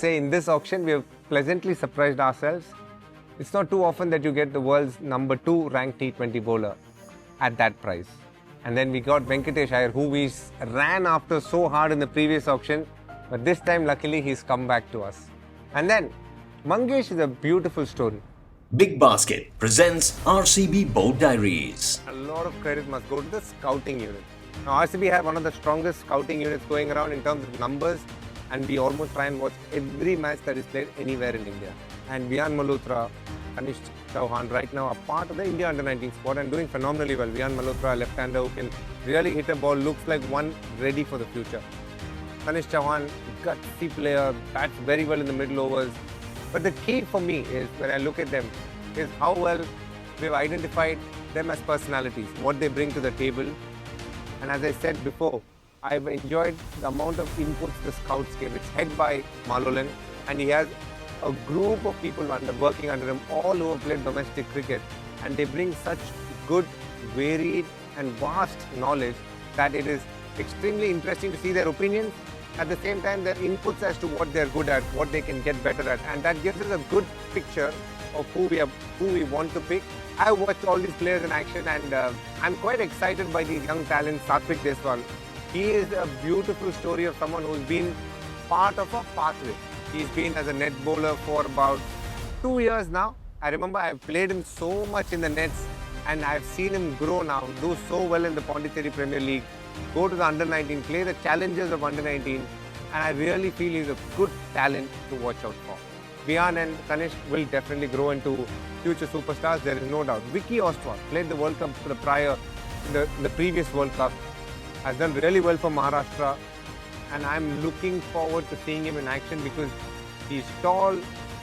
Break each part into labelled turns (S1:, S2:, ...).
S1: Say in this auction, we have pleasantly surprised ourselves. It's not too often that you get the world's #2 ranked T20 bowler at that price. And then we got Venkatesh Iyer, who we ran after so hard in the previous auction, but this time luckily he's come back to us. And then Mangesh is a beautiful story.
S2: Big Basket presents RCB Boat Diaries.
S1: A lot of credit must go to the scouting unit. Now RCB have one of the strongest scouting units going around in terms of numbers, and we almost try and watch every match that is played anywhere in India. And Viyan Malhotra, Anish Chauhan right now are part of the India under-19 squad and doing phenomenally well. Viyan Malhotra, left-hander who can really hit a ball, looks like one ready for the future. Anish Chauhan, gutsy player, bats very well in the middle overs. But the key for me is, when I look at them, is how well we've identified them as personalities, what they bring to the table. And as I said before, I've enjoyed the amount of inputs the scouts give. It's head by Malolan, and he has a group of people working under him, all who have played domestic cricket, and they bring such good, varied and vast knowledge that it is extremely interesting to see their opinions, at the same time their inputs as to what they're good at, what they can get better at, and that gives us a good picture of who we want to pick. I watched all these players in action, and I'm quite excited by these young talents. Karthik Deswal, he is a beautiful story of someone who's been part of a pathway. He's been as a net bowler for about 2 years now. I remember I've played him so much in the nets, and I've seen him grow now, do so well in the Pondicherry Premier League, go to the under-19, play the challenges of under-19, and I really feel he's a good talent to watch out for. Viyan and Dinesh will definitely grow into future superstars, there is no doubt. 𝘬𝘰𝘮𝑚 played the World Cup for the previous World Cup, has done really well for Maharashtra, and I'm looking forward to seeing him in action because he's tall,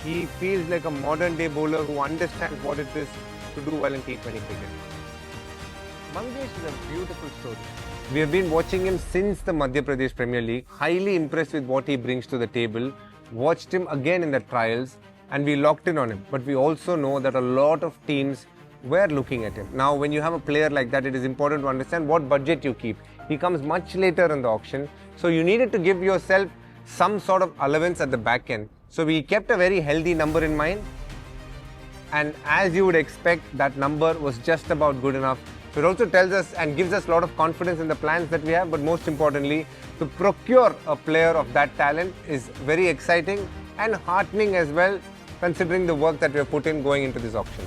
S1: he feels like a modern day bowler who understands what it is to do well in T20 cricket. Mangesh is a beautiful story. We have been watching him since the Madhya Pradesh Premier League, highly impressed with what he brings to the table, watched him again in the trials, and we locked in on him. But we also know that a lot of teams were looking at him. Now, when you have a player like that, it is important to understand what budget you keep. He comes much later in the auction, so you needed to give yourself some sort of allowance at the back end. So we kept a very healthy number in mind, and as you would expect, that number was just about good enough. So it also tells us and gives us a lot of confidence in the plans that we have, but most importantly, to procure a player of that talent is very exciting and heartening as well, considering the work that we have put in going into this auction.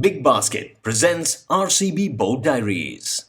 S2: Big Basket presents RCB Boat Diaries.